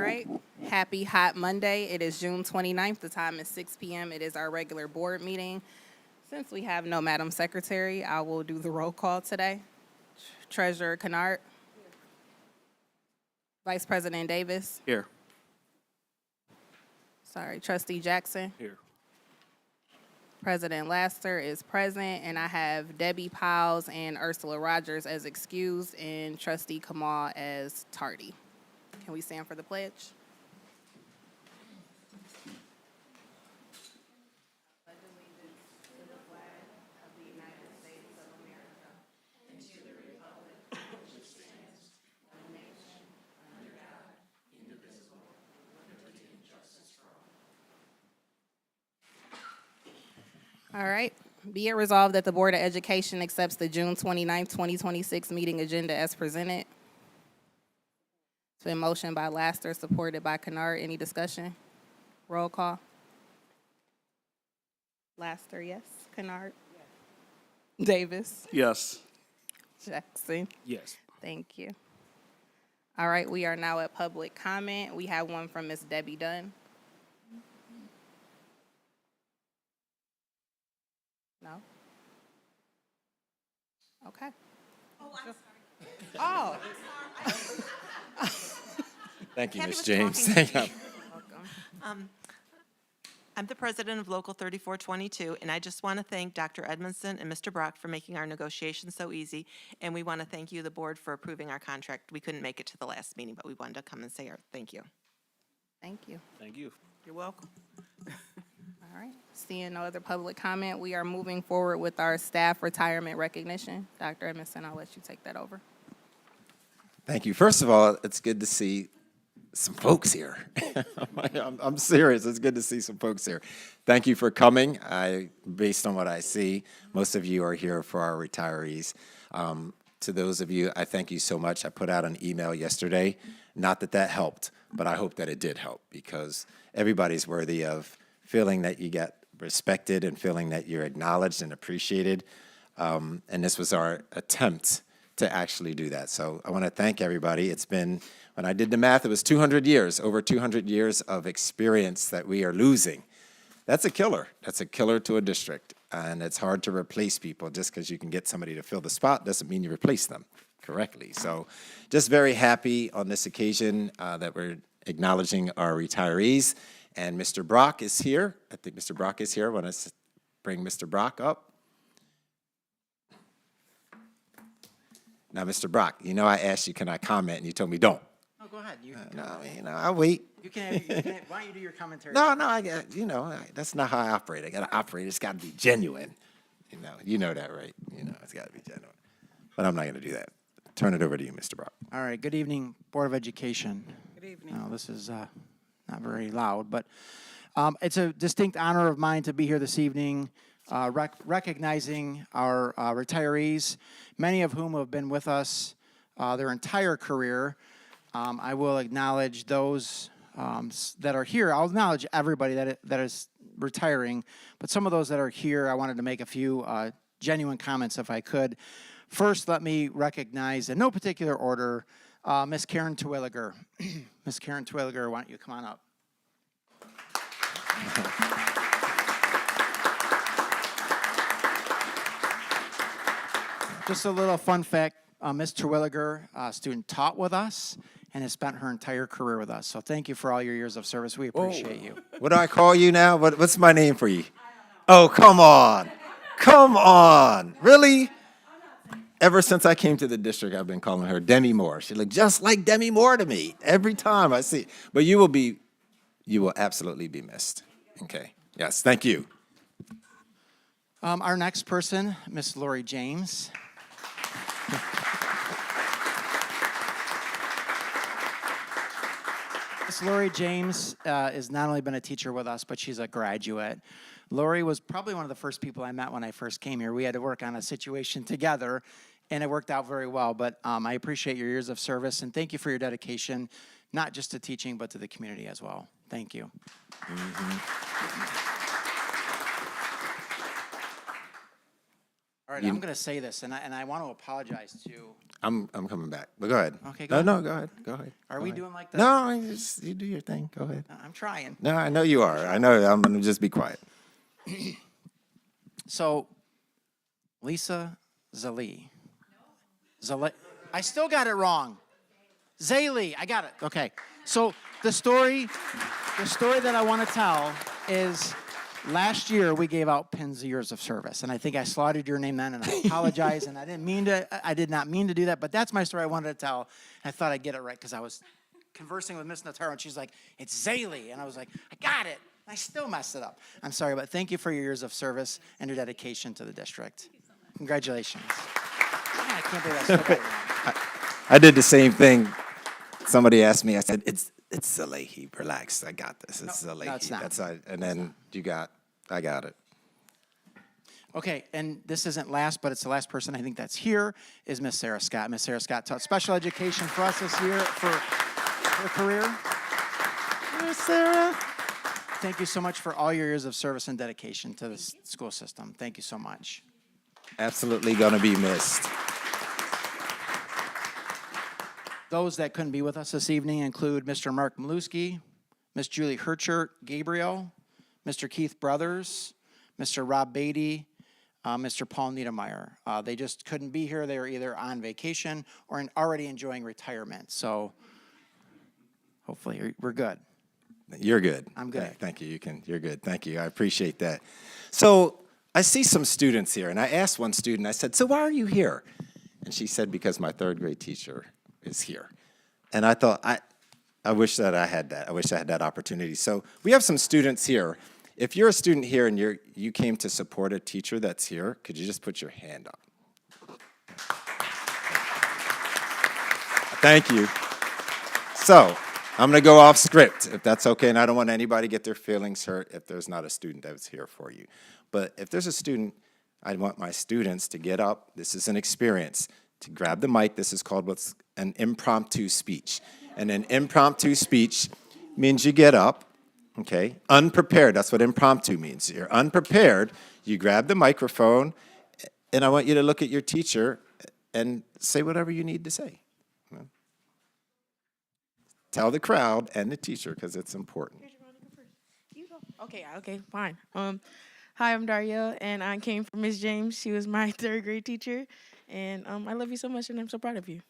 right. Happy Hot Monday. It is June 29th. The time is 6 p.m. It is our regular board meeting. Since we have no Madam Secretary, I will do the roll call today. Treasurer Kennard. Vice President Davis. Here. Trustee Jackson. Here. President Laster is present, and I have Debbie Powles and Ursula Rogers as excused and Trustee Kamal as tardy. Can we stand for the pledge? All right. Be it resolved that the Board of Education accepts the June 29th, 2026 meeting agenda as presented. It's been motioned by Laster, supported by Kennard. Any discussion? Roll call. Laster, yes. Kennard? Yes. Davis? Yes. Jackson? Yes. Thank you. All right, we are now at public comment. We have one from Ms. Debbie Dunn. No? Okay. Oh, I'm sorry. Oh. Thank you, Kathy Ms. was James. talking to Thank me. Welcome. I'm the president of Local 3422, and I just want to thank Dr. Edmondson and Mr. Brock for making our negotiations so easy, and we want to thank you, the board, for approving our contract. We couldn't make it to the last meeting, but we wanted to come and say our thank you. Thank you. Thank you. You're welcome. All right. Seeing no other public comment, we are moving forward with our staff retirement recognition. Dr. Edmondson, I'll let you take that over. Thank you. First of all, it's good to see some folks here. I'm serious. It's good to see some folks here. Thank you for coming. Based on what I see, most of you are here for our retirees. To those of you, I thank you so much. I put out an email yesterday. Not that that helped, but I hope that it did help, because everybody's worthy of feeling that you get respected and feeling that you're acknowledged and appreciated. And this was our attempt to actually do that. So I want to thank everybody. It's been, when I did the math, it was 200 years, over 200 years of experience that we are losing. That's a killer. That's a killer to a district. And it's hard to replace people. Just because you can get somebody to fill the spot doesn't mean you replace them correctly. So just very happy on this occasion that we're acknowledging our retirees. And Mr. Brock is here. I think Mr. Brock is here. I want to bring Mr. Brock up. Now, Mr. Brock, you know I asked you, can I comment, and you told me don't. Oh, go ahead. You can No, I'll wait. You can have, why don't you do your commentary? No, I got, that's not how I operate. I got to operate. It's got to be genuine. You know that, right? It's got to be genuine. But I'm not going to do that. Turn it over to you, Mr. Brock. All right. Good evening, Board of Education. Good evening. Now, this is not very loud, but it's a distinct honor of mine to be here this evening, recognizing our retirees, many of whom have been with us their entire career. I will acknowledge those that are here. I'll acknowledge everybody that is retiring, but some of those that are here, I wanted to make a few genuine comments if I could. First, let me recognize, in no particular order, Ms. Karen Terwilliger. Ms. Karen Terwilliger, why don't you come on up? Just a little fun fact, Ms. Terwilliger, student, taught with us and has spent her entire career with us. So thank you for all your years of service. We appreciate you. What do I call you now? What's my name for you? Oh, come on. Come on. Really? Ever since I came to the district, I've been calling her Demi Moore. She looked just like Demi Moore to me every time I see. But you will absolutely be missed. Okay. Yes. Thank you. Our next person, Miss Lori James. Miss Lori James has not only been a teacher with us, but she's a graduate. Lori was probably one of the first people I met when I first came here. We had to work on a situation together, and it worked out very well. But I appreciate your years of service, and thank you for your dedication, not just to teaching, but to the community as well. Thank you. All right, I'm going to say this, and I want to apologize to. I'm coming back, but go ahead. Okay, go No, ahead. go ahead, go ahead. Are go we ahead. doing like that? No, you do your thing, go ahead. I'm trying. No, I know you are. I know, I'm going to just be quiet. So, Lisa Zali. I still got it wrong. Zaylee, I got it. Okay. So the story that I want to tell is last year we gave out pins of years of service, and I think I slaughtered your name then, and I apologize, and I did not mean to do that, but that's my story I wanted to tell. I thought I'd get it right because I was conversing with Miss Nataro, and she's like, "It's Zaylee," and I was like, "I got it." I still messed it up. I'm sorry, but thank you for your years of service and your dedication to the district. Congratulations. Man, I can't believe I still got it wrong. I did the same thing. Somebody asked me, I said, it's Zalehi. Relax, I got this. It's Zalehi. no, it's not. And then I got it. Okay, and this isn't last, but it's the last person I think that's here is Miss Sarah Scott. Miss Sarah Scott taught special education for us this year for her career. Miss Sarah. Thank you so much for all your years of service and dedication to this school system. Thank you so much. Absolutely going to be missed. Those that couldn't be with us this evening include Mr. Mark Maluski, Miss Julie Herchert Gabriel, Mr. Keith Brothers, Mr. Rob Beatty, Mr. Paul Niedermeyer. They just couldn't be here. They were either on vacation or already enjoying retirement. So hopefully we're good. You're good. I'm good. Thank you. You're good. Thank you. I appreciate that. So I see some students here, and I asked one student, I said, "So why are you here?" And she said, "Because my third grade teacher is here." And I thought, I wish that I had that. I wish I had that opportunity. So we have some students here. If you're a student here and you came to support a teacher that's here, could you just put your hand up? Thank you. So I'm going to go off script, if that's okay, and I don't want anybody to get their feelings hurt if there's not a student that's here for you. But if there's a student, I want my students to get up. This is an experience. To grab the mic, this is called what's an impromptu speech. And an impromptu speech means you get up, okay? Unprepared, that's what impromptu means. You're unprepared, you grab the microphone, and I want you to look at your teacher and say whatever you need to say. Tell the crowd and the teacher, because it's important. Okay, fine. Hi, I'm Daria, and I came from Miss James. She was my third grade teacher, and I love you so much, and I'm so proud of you.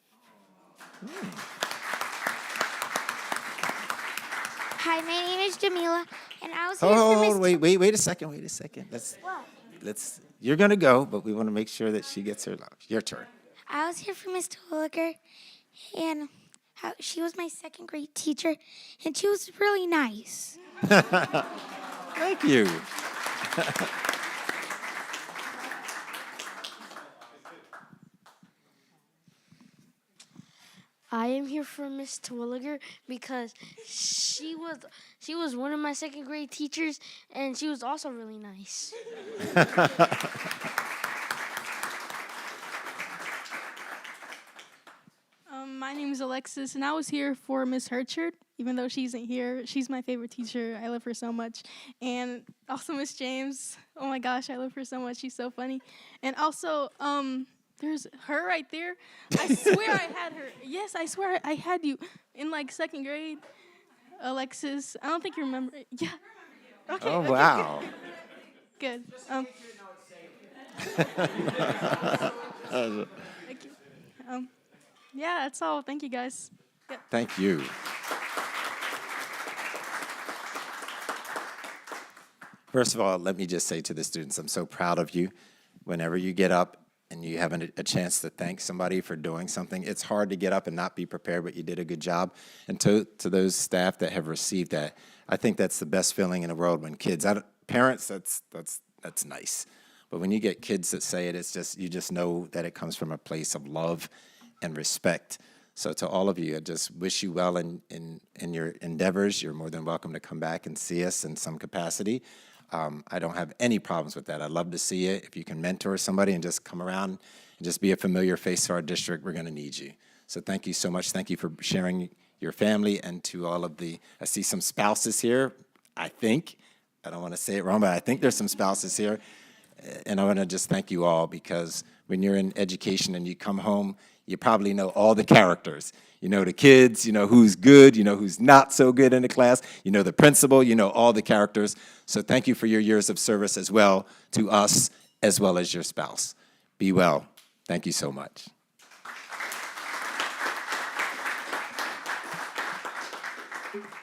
Hi, my name is Jamila, and I was here for Miss. Wait a second. Let's. You're gonna go, but we want to make sure that she gets her love. Your turn. I was here for Miss Twilliger, and she was my second grade teacher, and she was really nice. Thank you. I am here for Miss Twilliger because she was one of my second grade teachers, and she was also really nice. My name is Alexis, and I was here for Miss Herchard. Even though she isn't here, she's my favorite teacher. I love her so much. And also Miss James. Oh my gosh, I love her so much. She's so funny. And also, there's her right there. I swear I had her. Yes, I swear I had you in like second grade. Alexis, I don't think you remember. Yeah. Okay. Oh, okay, wow. Good. Thank you. Yeah, that's all. Thank you, guys. Yeah. Thank you. First of all, let me just say to the students, I'm so proud of you. Whenever you get up and you have a chance to thank somebody for doing something, it's hard to get up and not be prepared, but you did a good job. And to those staff that have received that, I think that's the best feeling in the world when kids, parents, that's nice. But when you get kids that say it, it's just, you just know that it comes from a place of love and respect. So to all of you, I just wish you well in your endeavors. You're more than welcome to come back and see us in some capacity. I don't have any problems with that. I'd love to see you. If you can mentor somebody and just come around and just be a familiar face to our district, we're going to need you. So thank you so much. Thank you for sharing your family, and to all of I see some spouses here, I think. I don't want to say it wrong, but I think there's some spouses here. And I want to just thank you all, because when you're in education and you come home, you probably know all the characters. You know the kids, you know who's good, you know who's not so good in the class, you know the principal, you know all the characters. So thank you for your years of service as well to us, as well as your spouse. Be well. Thank you so much.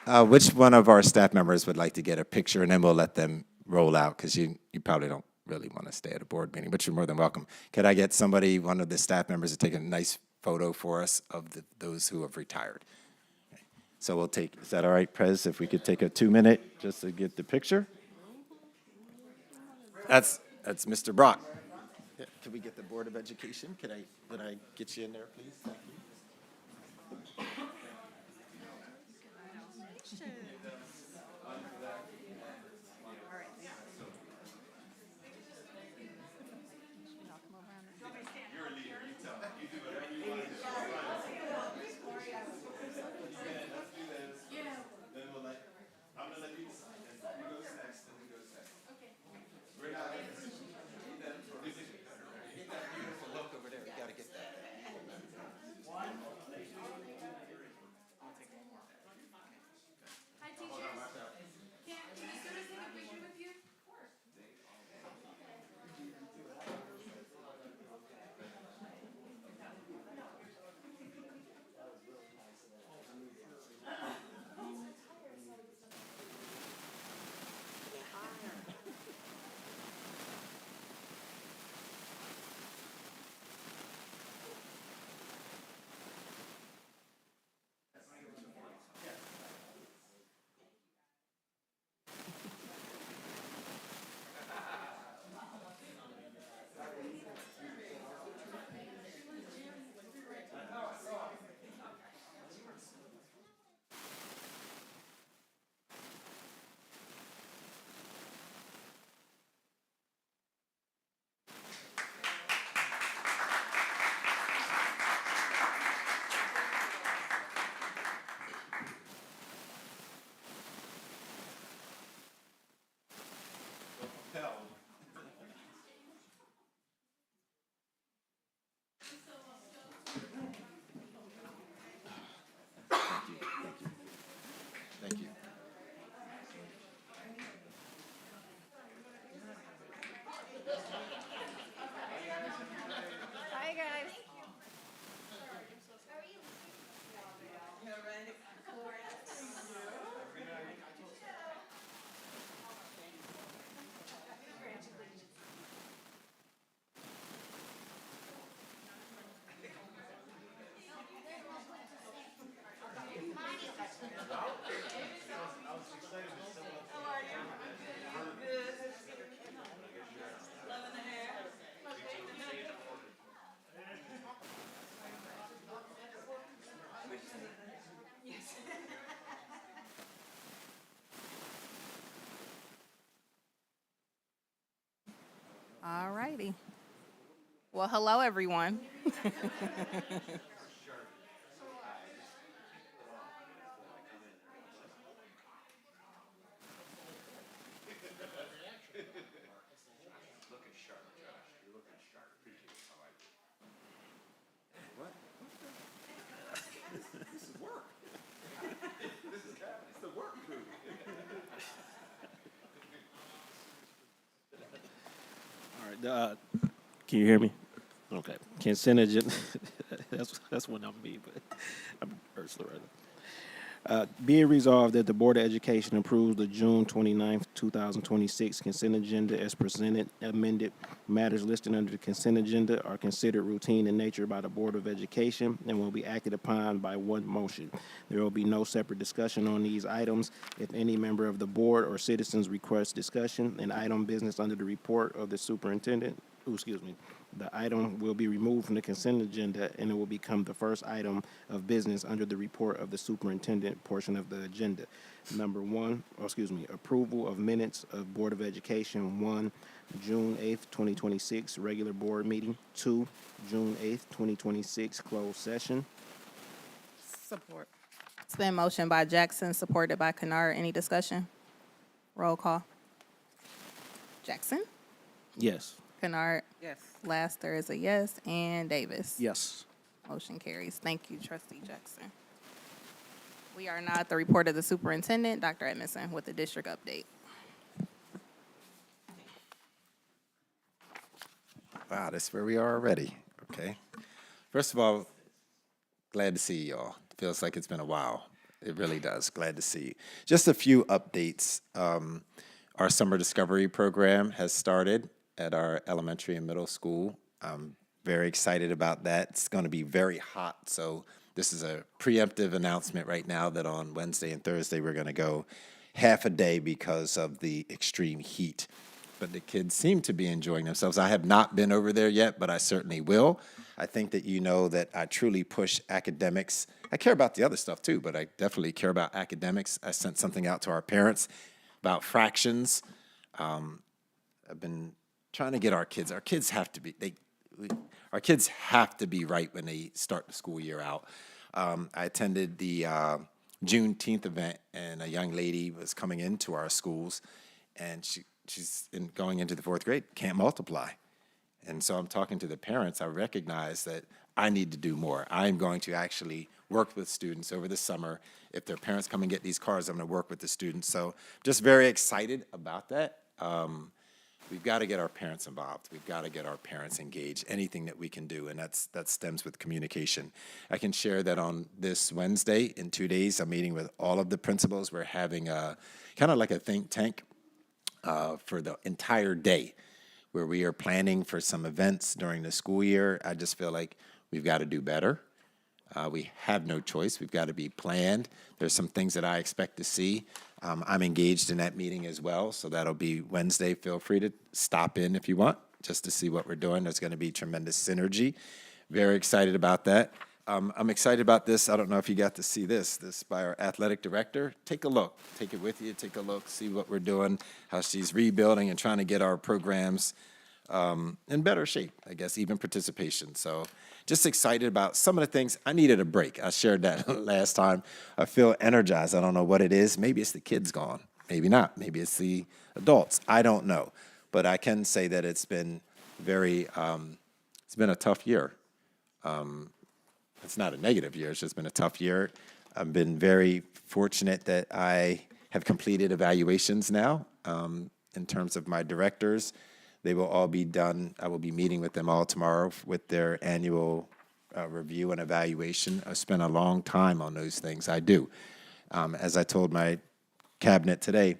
Which one of our staff members would like to get a picture, and then we'll let them roll out, because you probably don't really want to stay at a board meeting, but you're more than welcome. Could I get somebody, one of the staff members, to take a nice photo for us of those who have retired? So we'll take, is that all right, Prez, if we could take a 2-minute just to get the picture? That's Mr. Brock. Yeah, can we get the Board of Education? Could I get you in there, please? Thank you. Thank you. Hi, guys. All righty. Well, hello, everyone. All right, can you hear me? Okay. Consent agenda, that's one I'm me, but I'm Ursula rather. Be it resolved that the Board of Education approves the June 29th, 2026 consent agenda as presented. Amended matters listed under the consent agenda are considered routine in nature by the Board of Education and will be acted upon by one motion. There will be no separate discussion on these items. If any member of the board or citizens request discussion, an item business under the report of the superintendent, the item will be removed from the consent agenda and it will become the first item of business under the report of the superintendent portion of the agenda. Number one, approval of minutes of Board of Education, 1, June 8th, 2026, regular board meeting. 2, June 8th, 2026, closed session. Support. It's been motioned by Jackson, supported by Kennard. Any discussion? Roll call. Jackson? Yes. Kennard, Yes. Laster is a yes, and Davis. Yes. Motion carries. Thank you, Trustee Jackson. We are now at the report of the superintendent, Dr. Edmondson, with the district update. Wow, that's where we are already. Okay. First of all, glad to see y'all. Feels like it's been a while. It really does. Glad to see you. Just a few updates. Our summer discovery program has started at our elementary and middle school. I'm very excited about that. It's going to be very hot, so this is a preemptive announcement right now that on Wednesday and Thursday we're going to go half a day because of the extreme heat. But the kids seem to be enjoying themselves. I have not been over there yet, but I certainly will. I think that you know that I truly push academics. I care about the other stuff too, but I definitely care about academics. I sent something out to our parents about fractions. I've been trying to get our kids have to be, our kids have to be right when they start the school year out. I attended the Juneteenth event, and a young lady was coming into our schools, and she's going into the fourth grade, can't multiply. And so I'm talking to the parents. I recognize that I need to do more. I'm going to actually work with students over the summer. If their parents come and get these cars, I'm going to work with the students. So just very excited about that. We've got to get our parents involved. We've got to get our parents engaged, anything that we can do, and that stems with communication. I can share that on this Wednesday, in 2 days, I'm meeting with all of the principals. We're having a kind of like a think tank for the entire day, where we are planning for some events during the school year. I just feel like we've got to do better. We have no choice. We've got to be planned. There's some things that I expect to see. I'm engaged in that meeting as well, so that'll be Wednesday. Feel free to stop in if you want, just to see what we're doing. There's going to be tremendous synergy. Very excited about that. I'm excited about this. I don't know if you got to see this by our athletic director. Take a look. Take it with you. Take a look. See what we're doing, how she's rebuilding and trying to get our programs in better shape, I guess, even participation. So just excited about some of the things. I needed a break. I shared that last time. I feel energized. I don't know what it is. Maybe it's the kids gone. Maybe not. Maybe it's the adults. I don't know. But I can say that it's been it's been a tough year. It's not a negative year. It's just been a tough year. I've been very fortunate that I have completed evaluations now in terms of my directors. They will all be done. I will be meeting with them all tomorrow with their annual review and evaluation. I spent a long time on those things. I do. As I told my cabinet today,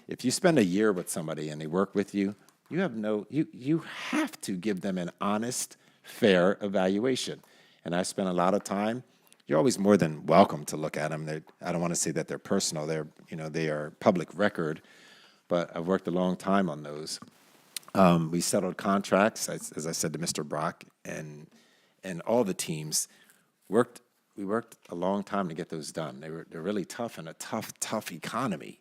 if you spend a year with somebody and they work with you, you have to give them an honest, fair evaluation. And I spent a lot of time. You're always more than welcome to look at them. I don't want to say that they're personal. They are public record, but I've worked a long time on those. We settled contracts, as I said to Mr. Brock, and all the teams worked. We worked a long time to get those done. They're really tough in a tough economy,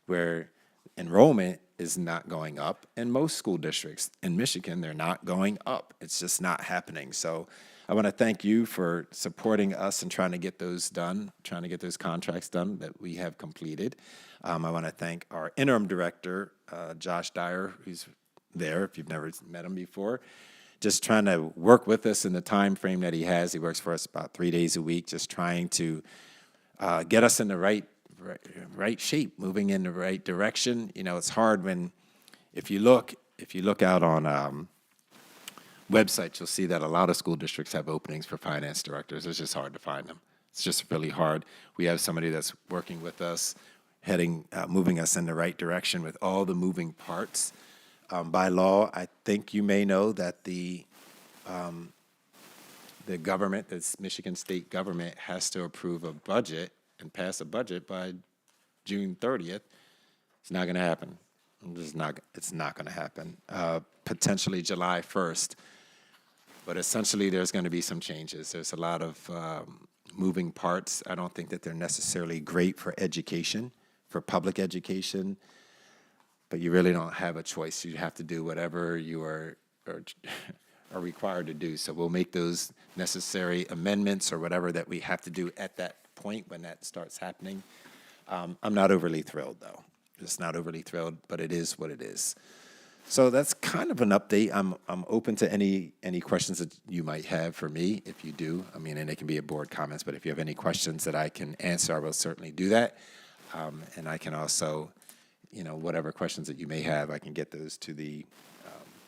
where enrollment is not going up. In most school districts in Michigan, they're not going up. It's just not happening. So I want to thank you for supporting us and trying to get those done, trying to get those contracts done that we have completed. I want to thank our interim director, Josh Dyer, who's there, if you've never met him before, just trying to work with us in the time frame that he has. He works for us about 3 days a week, just trying to get us in the right shape, moving in the right direction. It's hard when, if you look out on websites, you'll see that a lot of school districts have openings for finance directors. It's just hard to find them. It's just really hard. We have somebody that's working with us, moving us in the right direction with all the moving parts. By law, I think you may know that the government, the Michigan state government, has to approve a budget and pass a budget by June 30th. It's not going to happen. It's not going to happen. Potentially July 1st. But essentially, there's going to be some changes. There's a lot of moving parts. I don't think that they're necessarily great for education, for public education. But you really don't have a choice. You have to do whatever you are required to do. So we'll make those necessary amendments or whatever that we have to do at that point when that starts happening. I'm not overly thrilled, though. Just not overly thrilled, but it is what it is. So that's kind of an update. I'm open to any questions that you might have for me, if you do. I mean, and it can be at board comments, but if you have any questions that I can answer, I will certainly do that. And I can also, whatever questions that you may have, I can get those to the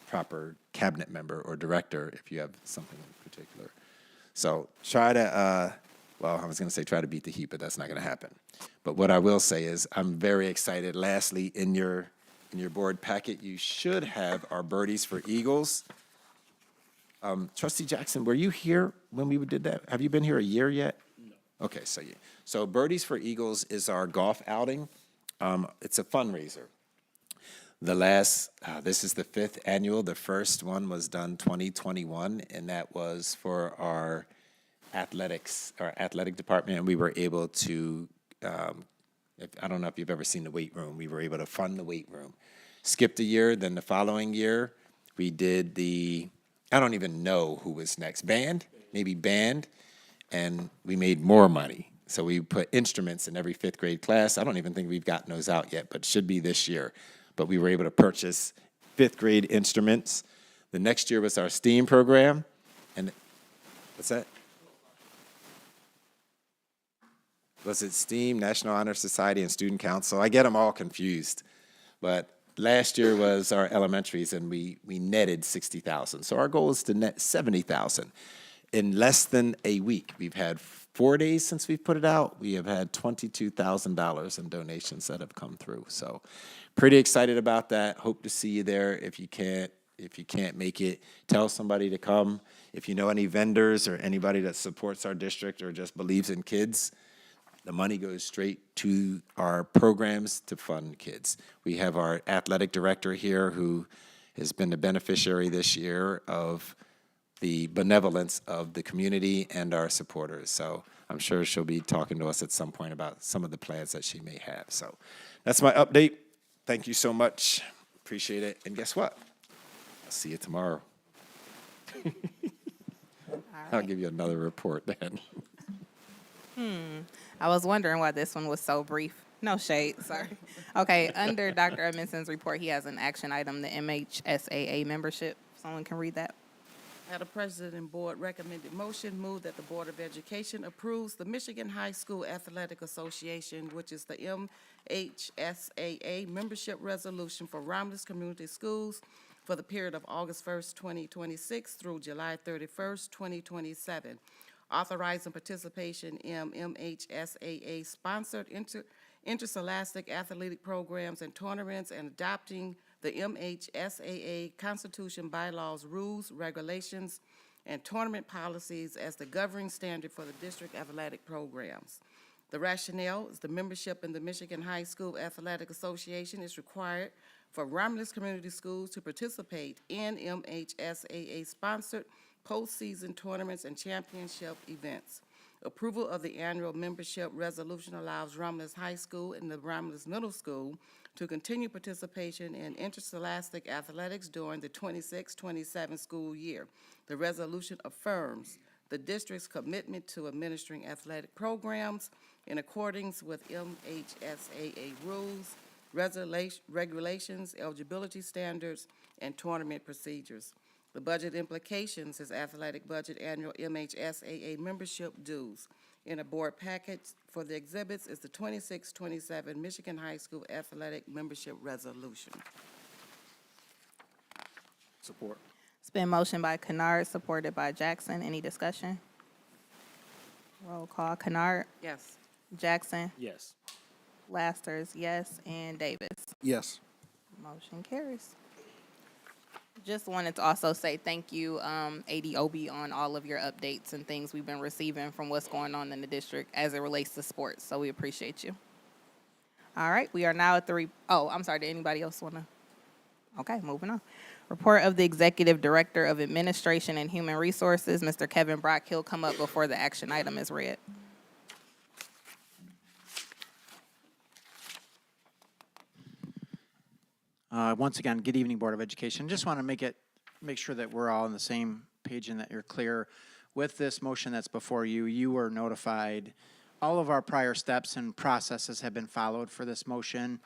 proper cabinet member or director if you have something in particular. So try to, I was going to say try to beat the heat, but that's not going to happen. But what I will say is I'm very excited. Lastly, in your board packet, you should have our Birdies for Eagles. Trustee Jackson, were you here when we did that? Have you been here a year yet? No. Okay, so Birdies for Eagles is our golf outing. It's a fundraiser. This is the 5th annual. The first one was done 2021, and that was for our athletic department, and we were able to, I don't know if you've ever seen the weight room, we were able to fund the weight room. Skipped a year, then the following year, we did I don't even know who was next, band, and we made more money. So we put instruments in every 5th grade class. I don't even think we've gotten those out yet, but should be this year. But we were able to purchase 5th grade instruments. The next year was our STEAM program. And what's that? Was it STEAM, National Honor Society, and Student Council? I get them all confused. But last year was our elementaries, and we netted $60,000. So our goal is to net $70,000 in less than a week. We've had 4 days since we've put it out. We have had $22,000 in donations that have come through. So pretty excited about that. Hope to see you there. If you can't make it, tell somebody to come. If you know any vendors or anybody that supports our district or just believes in kids, the money goes straight to our programs to fund kids. We have our athletic director here who has been the beneficiary this year of the benevolence of the community and our supporters. So I'm sure she'll be talking to us at some point about some of the plans that she may have. So that's my update. Thank you so much. Appreciate it. And guess what? I'll see you tomorrow. I'll give you another report then. I was wondering why this one was so brief. No shade, sorry. Okay, under Dr. Edmondson's report, he has an action item, the MHSAA membership. Someone can read that. Madam President, Board recommended motion move that the Board of Education approves the Michigan High School Athletic Association, which is the MHSAA membership resolution for Romulus Community Schools for the period of August 1st, 2026 through July 31st, 2027. Authorizing participation in MHSAA-sponsored interscholastic athletic programs and tournaments, and adopting the MHSAA Constitution, bylaws, rules, regulations, and tournament policies as the governing standard for the district athletic programs. The rationale is the membership in the Michigan High School Athletic Association is required for Romulus Community Schools to participate in MHSAA-sponsored postseason tournaments and championship events. Approval of the annual membership resolution allows Romulus High School and the Romulus Middle School to continue participation in interscholastic athletics during the 26-27 school year. The resolution affirms the district's commitment to administering athletic programs in accordance with MHSAA rules, regulations, eligibility standards, and tournament procedures. The budget implications is athletic budget annual MHSAA membership dues. In a board package for the exhibits is the 26-27 Michigan High School Athletic Membership Resolution. Support. It's been motioned by Kennard, supported by Jackson. Any discussion? Roll call. Kennard, Yes. Jackson, Yes. Lasters, yes, and Davis. Yes. Motion carries. Just wanted to also say thank you, ADOB, on all of your updates and things we've been receiving from what's going on in the district as it relates to sports. So we appreciate you. All right, we are now at I'm sorry, did anybody else want to? Okay, moving on. Report of the Executive Director of Administration and Human Resources, Mr. Kevin Brock. He'll come up before the action item is read. Once again, good evening, Board of Education. Just want to make sure that we're all on the same page and that you're clear with this motion that's before you. You were notified. All of our prior steps and processes have been followed for this motion.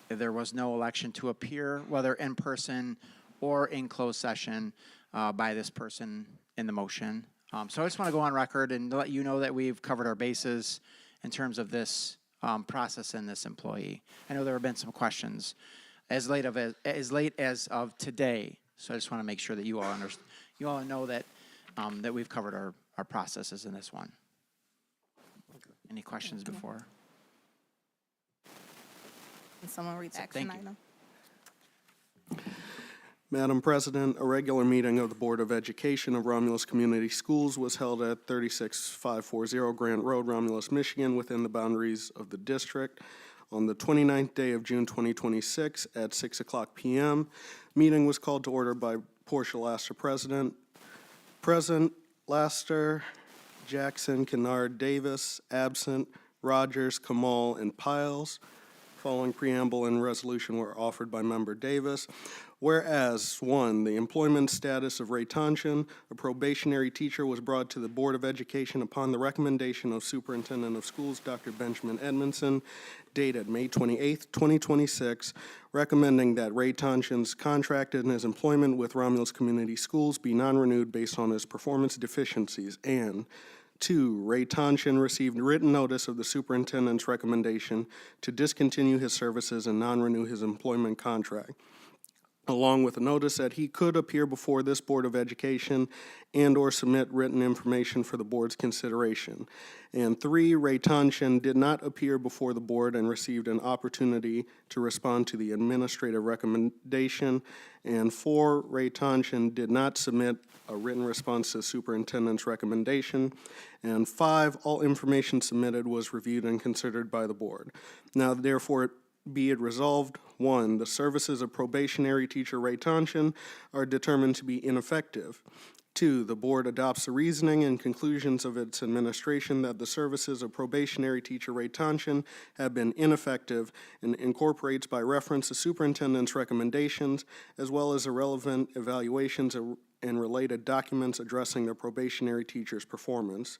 There was no election to appear, whether in person or in closed session, by this person in the motion. So I just want to go on record and let you know that we've covered our bases in terms of this process and this employee. I know there have been some questions as late as of today, so I just want to make sure that you all know that that we've covered our processes in this one. Any questions before? Can someone read the Thank action you. item? Madam President, a regular meeting of the Board of Education of Romulus Community Schools was held at 36540 Grant Road, Romulus, Michigan, within the boundaries of the district on the 29th day of June 2026 at 6:00 p.m. Meeting was called to order by Portia Laster, President. Present, Laster, Jackson, Kennard, Davis, absent, Rogers, Kamal, and Piles. Following preamble and resolution were offered by Member Davis. Whereas, 1, the employment status of Ray Tonchin, a probationary teacher, was brought to the Board of Education upon the recommendation of Superintendent of Schools, Dr. Benjamin Edmondson, dated May 28, 2026, recommending that Ray Tonchin's contract and his employment with Romulus Community Schools be non-renewed based on his performance deficiencies, and 2, Ray Tonchin received written notice of the superintendent's recommendation to discontinue his services and non-renew his employment contract, along with a notice that he could appear before this Board of Education and/or submit written information for the board's consideration. And 3, Ray Tonchin did not appear before the board and received an opportunity to respond to the administrative recommendation. And 4, Ray Tonchin did not submit a written response to the superintendent's recommendation. And 5, all information submitted was reviewed and considered by the board. Now, therefore, be it resolved, 1, the services of probationary teacher Ray Tonchin are determined to be ineffective. 2, the board adopts the reasoning and conclusions of its administration that the services of probationary teacher Ray Tonchin have been ineffective and incorporates by reference the superintendent's recommendations as well as the relevant evaluations and related documents addressing the probationary teacher's performance.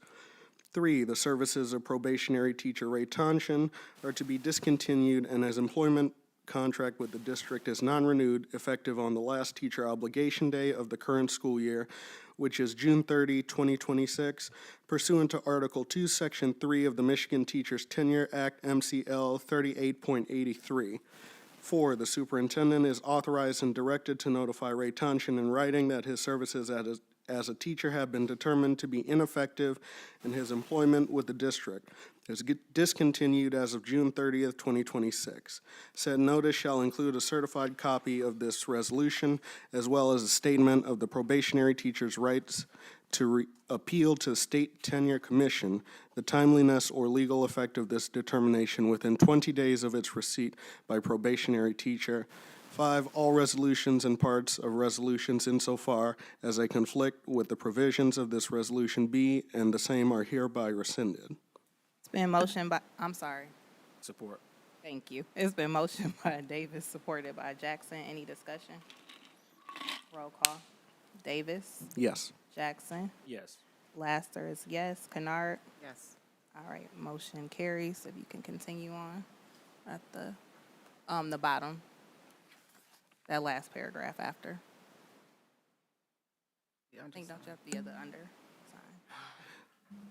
3, the services of probationary teacher Ray Tonchin are to be discontinued and his employment contract with the district is non-renewed effective on the last teacher obligation day of the current school year, which is June 30, 2026, pursuant to Article 2, Section 3 of the Michigan Teachers Tenure Act, MCL 38.83. 4, the superintendent is authorized and directed to notify Ray Tonchin in writing that his services as a teacher have been determined to be ineffective and his employment with the district is discontinued as of June 30th, 2026. Said notice shall include a certified copy of this resolution as well as a statement of the probationary teacher's rights to appeal to the State Tenure Commission, the timeliness or legal effect of this determination within 20 days of its receipt by probationary teacher. 5, all resolutions and parts of resolutions insofar as they conflict with the provisions of this resolution be and the same are hereby rescinded. It's been motioned by, I'm sorry. Support. Thank you. It's been motioned by Davis, supported by Jackson. Any discussion? Roll call. Davis, Yes. Jackson, Yes. Laster is yes. Kennard? Yes. All right, motion carries. If you can continue on at the bottom. That last paragraph after. I think don't you have the other under?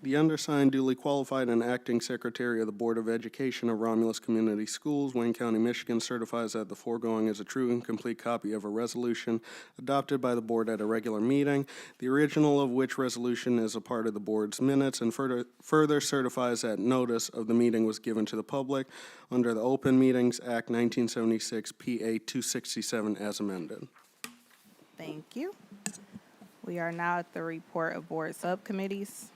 The undersigned duly qualified and acting secretary of the Board of Education of Romulus Community Schools, Wayne County, Michigan, certifies that the foregoing is a true and complete copy of a resolution adopted by the board at a regular meeting, the original of which resolution is a part of the board's minutes, and further certifies that notice of the meeting was given to the public under the Open Meetings Act 1976, PA 267 as amended. Thank you. We are now at the report of board subcommittees.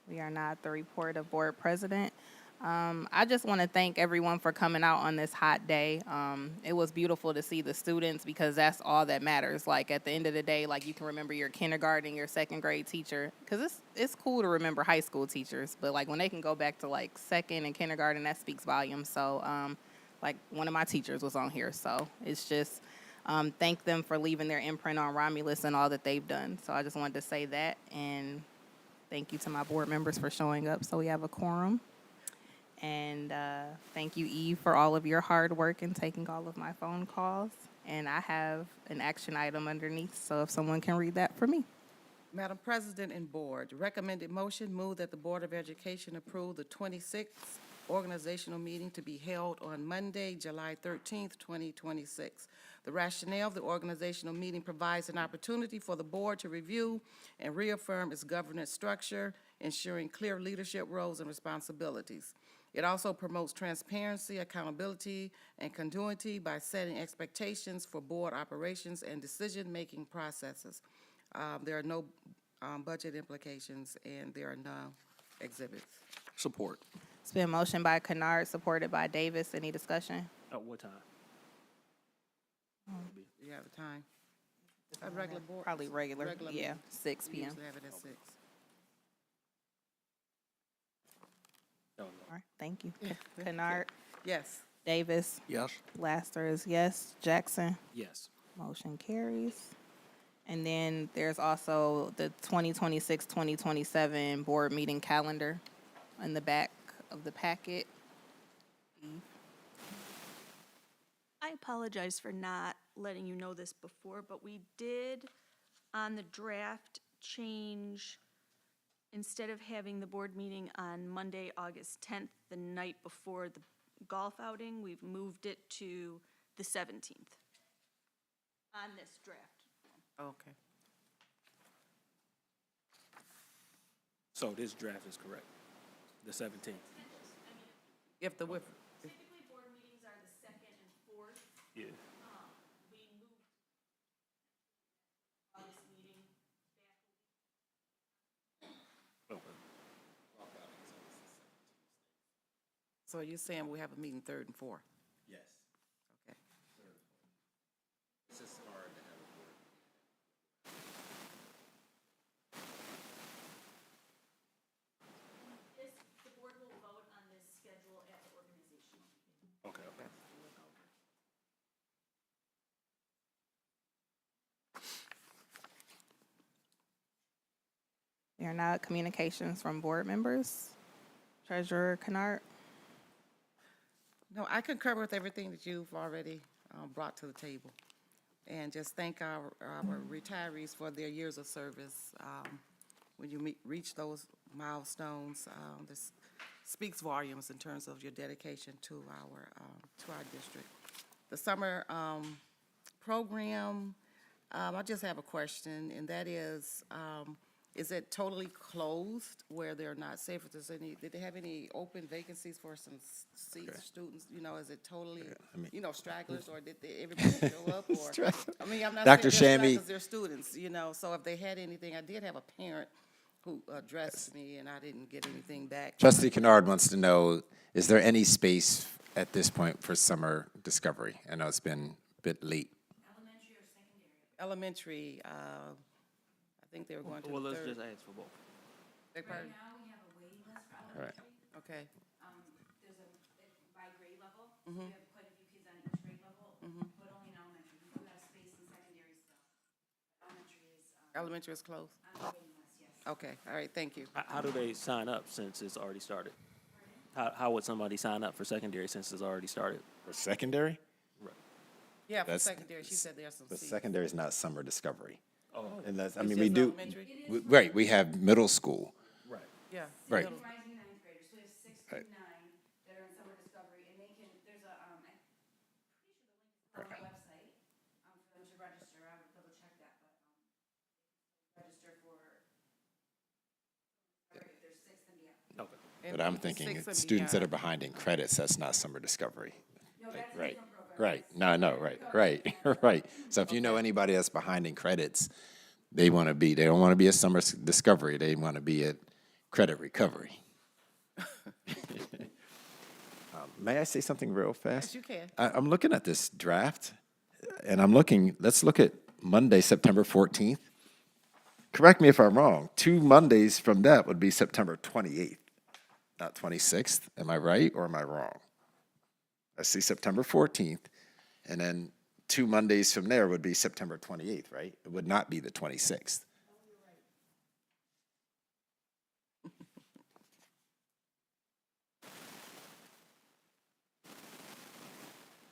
We are now at the report of board president. I just want to thank everyone for coming out on this hot day. It was beautiful to see the students because that's all that matters. Like at the end of the day, like you can remember your kindergarten, your second grade teacher, because it's cool to remember high school teachers, but like when they can go back to like second and kindergarten, that speaks volumes. So like one of my teachers was on here, so it's just thank them for leaving their imprint on Romulus and all that they've done. So I just wanted to say that, and thank you to my board members for showing up so we have a quorum. And thank you, Eve, for all of your hard work and taking all of my phone calls. And I have an action item underneath, so if someone can read that for me. Madam President and Board, recommended motion move that the Board of Education approve the 26th organizational meeting to be held on Monday, July 13th, 2026. The rationale of the organizational meeting provides an opportunity for the board to review and reaffirm its governance structure, ensuring clear leadership roles and responsibilities. It also promotes transparency, accountability, and continuity by setting expectations for board operations and decision-making processes. There are no budget implications, and there are no exhibits. Support. It's been motioned by Kennard, supported by Davis. Any discussion? At what time? Do you have the time? At regular board? Probably regular, yeah, meeting. 6 We p.m. usually have it at 6. No, no. All right, thank you. Kennard, Yes. Davis, Yes. Laster is yes, Jackson, Yes. motion carries. And then there's also the 2026-2027 board meeting calendar in the back of the packet. I apologize for not letting you know this before, but we did, on the draft, change, instead of having the board meeting on Monday, August 10th, the night before the golf outing, we've moved it to the 17th on this draft. Okay. So this draft is correct, the 17th. If the, with, Typically, board meetings are the 2nd and 4th. Yeah. We moved August meeting back. Okay. so are you saying we have a meeting 3rd and 4th? Yes. Okay. It's just hard to have a board. The board will vote on this schedule at the organizational meeting. Okay, okay. There are not communications from board members. Treasurer Kennard. No, I concur with everything that you've already brought to the table. And just thank our retirees for their years of service. When you reach those milestones, this speaks volumes in terms of your dedication to our district. The summer program, I just have a question, and that is it totally closed where they're not safe? If there's any, did they have any open vacancies for some seats, students? You know, is it totally, stragglers, or did everybody show up? Or I mean, I'm not Dr. saying they're Shammy. stragglers, they're students, so if they had anything, I did have a parent who addressed me, and I didn't get anything back. Trustee Kennard wants to know, is there any space at this point for summer discovery? I know it's been a bit late. Elementary or secondary? Elementary, I think they were going to Well, the let's third. just ask for both. Beg pardon? Now we have a waiting list for All right. elementary. Okay. There's by grade level. So we have quite a few kids on each grade level, but only in elementary. We do have space in secondary still. Elementary is closed? On the waiting list, yes. Okay, all right, thank you. How do they sign up since it's already started? How would somebody sign up for secondary since it's already started? For secondary? Right. Yeah, for That's- secondary, she said there's some The seats. secondary is not summer discovery. Oh, And that's, I It's mean, just we do, elementary? right, we have middle school. right. Yeah. Right. middle- Rising ninth graders, so we have 6 Right. through 9 that are in summer discovery, and they can, there's a, I'm pretty sure the link is on the website, for them to register. I would double check that, but, register for, if there's 6 and beyond. Okay. and But I'm the thinking six and students that are beyond. behind in credits, that's not summer discovery. No, that's a Right, different program. right. No, no, right, right. So if you know anybody that's behind in credits, they don't want to be a summer discovery, they want to be at credit recovery. May I say something real fast? Yes, you can. I'm looking at this draft, and let's look at Monday, September 14th. Correct me if I'm wrong, 2 Mondays from that would be September 28th, not 26th. Am I right or am I wrong? I see September 14th, and then 2 Mondays from there would be September 28th, right? It would not be the 26th.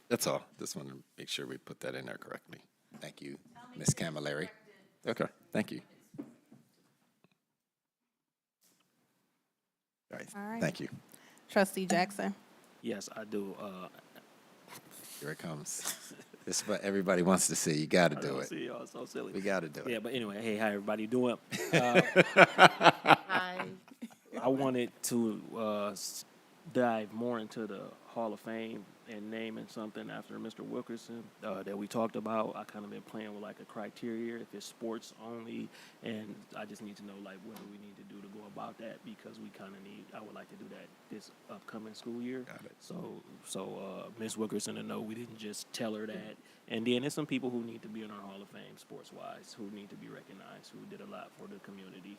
That's all. Just wanted to make sure we put that in there correctly. Thank you, Ms. Camilleri. Okay, thank you. All right, All right. thank you. Trustee Jackson. Yes, I do. Here it comes. This is what everybody wants to see. You got to I do don't it. see y'all so silly. We got to do it. Yeah, but anyway, hey, how everybody doing? Hi. I wanted to dive more into the Hall of Fame and naming something after Mr. Wilkerson that we talked about. I kind of been playing with like a criteria, if it's sports only, and I just need to know like what do we need to do to go about that, because we kind of need. I would like to do that this upcoming school year. Got it. So Ms. Wilkerson to know we didn't just tell her that. And then there's some people who need to be in our Hall of Fame sports wise, who need to be recognized, who did a lot for the community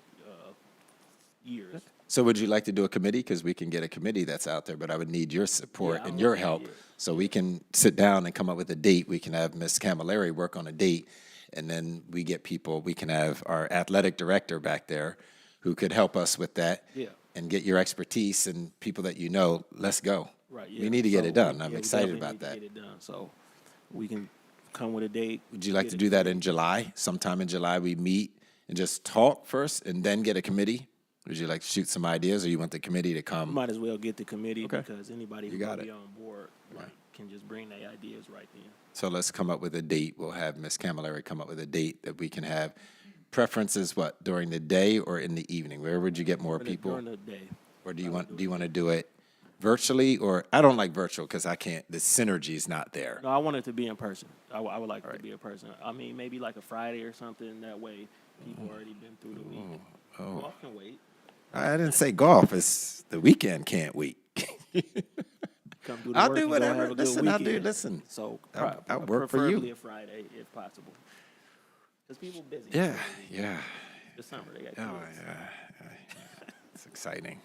years. So would you like to do a committee? Because we can get a committee that's out there, but I would need your support and your help. So we can sit down and come up with a date. We can have Ms. Camilleri work on a date, and then we get people, we can have our athletic director back there who could help us with that. Yeah. And get your expertise and people that you know, let's go. Right. Yeah. We need to get it done. Yeah, I'm we excited definitely about need to that. Get it done. So we can come with a date. Would you like get to it- do that in July? Sometime in July, we meet and just talk first and then get a committee? Would you like to shoot some ideas, or you want the committee to come? Might as well get the committee Okay. because anybody You who got will be it. on board like, can just bring their ideas right then. So let's come up with a date. We'll have Ms. Camilleri come up with a date that we can have. Preferences, what, during the day or in the evening? Where would you get more people? During the day. Or do you want to do it virtually? Or I don't like virtual because I can't, the synergy is not there. No, I want it to be in person. I would like it to be in person. I mean, maybe like a Friday or something. That way people already been through the week. Oh. Well, I can wait. I didn't say golf. It's the weekend can't wait. Come do the I'll work do and go whatever. have a good Listen, I'll do, weekend. listen. So I'll work for you. preferably a Friday if possible. Because people busy. Yeah. December they got Oh, kids. yeah. It's exciting.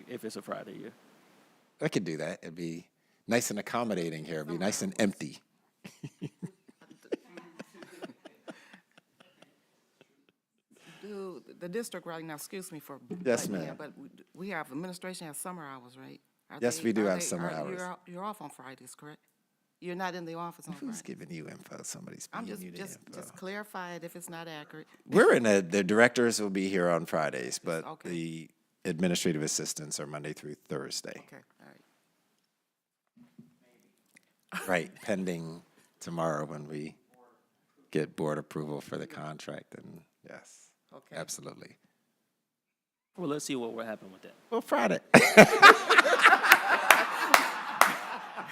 If it's a Friday, yeah. I could do that. It'd be nice and accommodating here. It'd be nice and empty. Do the district right now, excuse me for. Yes, butting in, ma'am. But we have, administration has summer hours, right? Are Yes, they- we do are have they- summer are- hours. You're off on Fridays, correct? You're not in the office on Who's Fridays? giving you info? Somebody's I'm giving you the info. just clarify it if it's not accurate. We're in the directors will be here on Fridays, but Okay. the administrative assistants are Monday through Thursday. Okay, all right. Right, pending tomorrow when we get board approval for the contract, and yes, Okay. absolutely. Well, let's see what will happen with that. Well, Friday.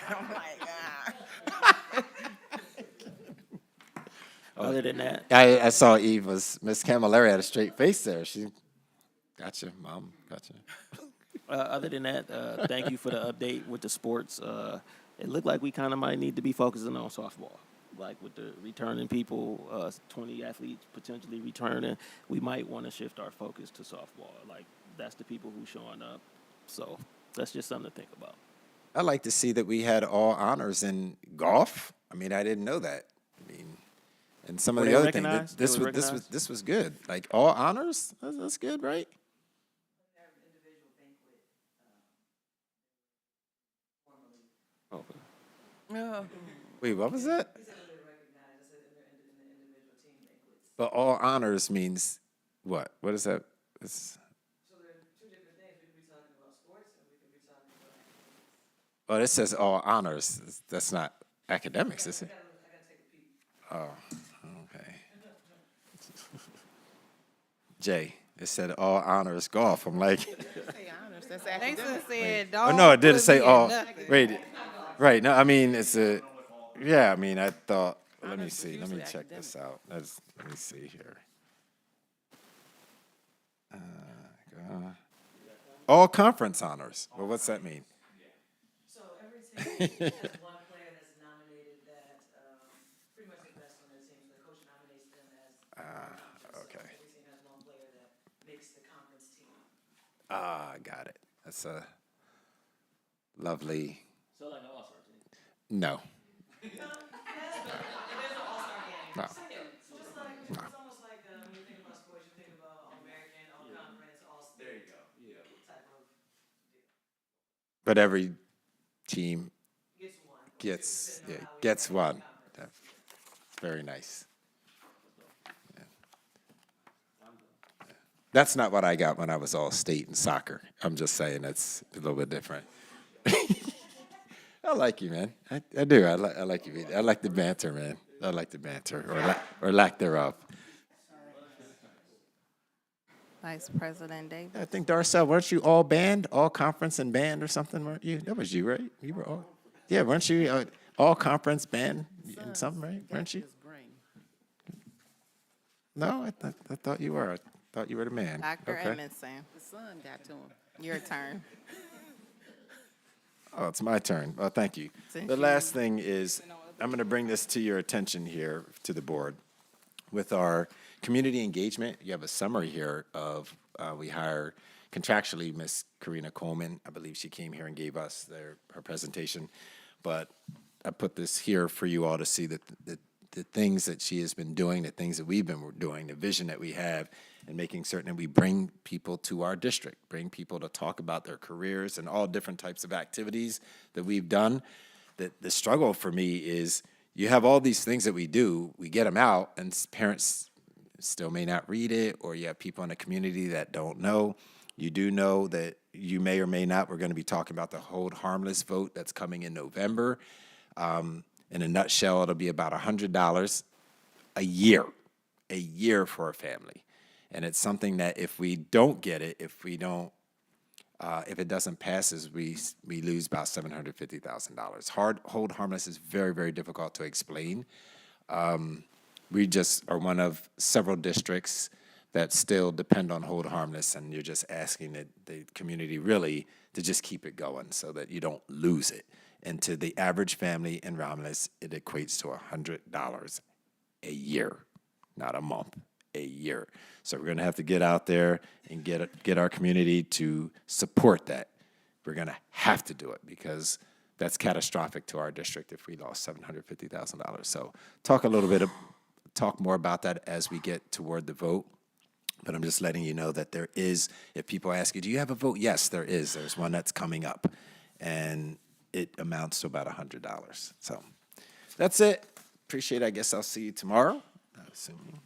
Oh, my God. Other than that, I saw Eve Miss Camilleri had a straight face there. She, gotcha, Mom, gotcha. other than that, thank you for the update with the sports. It looked like we kind of might need to be focusing on softball. Like with the returning people, 20 athletes potentially returning, we might want to shift our focus to softball. Like that's the people who showing up. So that's just something to think about. I like to see that we had all honors in golf. I mean, I didn't know that. I mean, and some of Were the they other things. recognized? This They were was recognized? this was good. Like all honors. That's good, right? Okay. Oh. Wait, what was that? But all honors means what? What is that? It's, oh, this says all honors. That's not academics, is it? Oh, okay. Jay, it said all honors golf. I'm like, Say honors, that's academic. said, oh no, it did say all. Wait, right? No, I mean it's a. Yeah, I mean I thought. Let me see. Let me check this out. Let me see here. All conference honors. Well, what's that mean? So every team has one player that's nominated that, pretty much the best on their team, so the coach nominates them as. Okay. Every team has one player that makes the conference team. Got it. That's a lovely. So like an all-star team. No. It is an all-star game. No. Just like, it's almost like, when you think about sports, you think about All-American, All-Conference, All-State. There you go, yeah. Type of. But every team Gets one. gets one. Very nice. Yeah. That's not what I got when I was all state in soccer. I'm just saying that's a little bit different. I like you, man. I do. I like you. I like the banter, man. I like the banter, or lack thereof. Vice President Davis. I think Darcel, weren't you all band, all conference and band or something? Weren't you? That was you, right? You were all. Yeah, weren't you all conference band and something, right? Weren't you? No, I thought you were. I thought you were the man. Dr. Okay. Edmondson, The son got to him. your turn. Oh, it's my turn. Well, thank you. Since The you- last thing is, I'm going to bring this to your attention here, to the board. With our community engagement, you have a summary here of, we hire contractually Miss Karina Coleman. I believe she came here and gave us her presentation. But I put this here for you all to see that the things that she has been doing, the things that we've been doing, the vision that we have, and making certain that we bring people to our district, bring people to talk about their careers and all different types of activities that we've done. The struggle for me is you have all these things that we do, we get them out, and parents still may not read it, or you have people in the community that don't know. You do know that you may or may not, we're going to be talking about the Hold Harmless vote that's coming in November. In a nutshell, it'll be about $100 a year for a family. And it's something that if we don't get it, if it doesn't pass, we lose about $750,000. Hold harmless is very, very difficult to explain. We just are one of several districts that still depend on hold harmless, and you're just asking the community really to just keep it going so that you don't lose it. And to the average family in Romulus, it equates to $100 a year, not a month, a year. So we're going to have to get out there and get our community to support that. We're going to have to do it because that's catastrophic to our district if we lost $750,000. So talk more about that as we get toward the vote. But I'm just letting you know that there is, if people ask you, do you have a vote? Yes, there is. There's one that's coming up. And it amounts to about $100. So that's it. Appreciate it. I guess I'll see you tomorrow. Assuming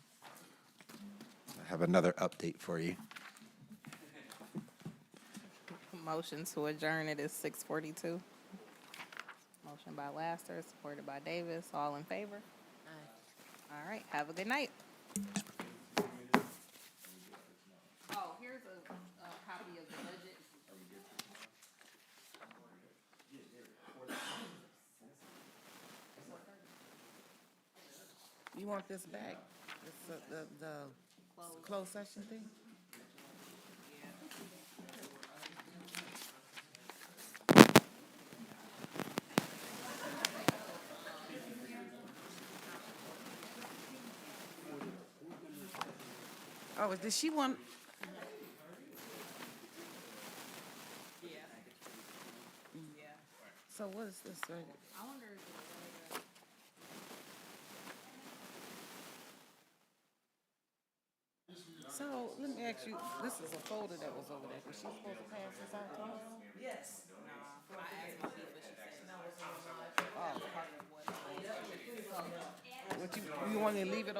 I have another update for you. Motion to adjourn. It is 6:42. Motion by Laster, supported by Davis. All in favor? Aye. All right. Have a good night. Oh, here's a copy of the budget. You want this back? The closed session thing? Oh, did she want? Yeah. So what is this right here? I wonder if So, let me ask you, this is a folder that was over there. Was she supposed to pass this out tomorrow? yes. No, I asked my people, she said no. Oh. Part of what What you want to leave it over?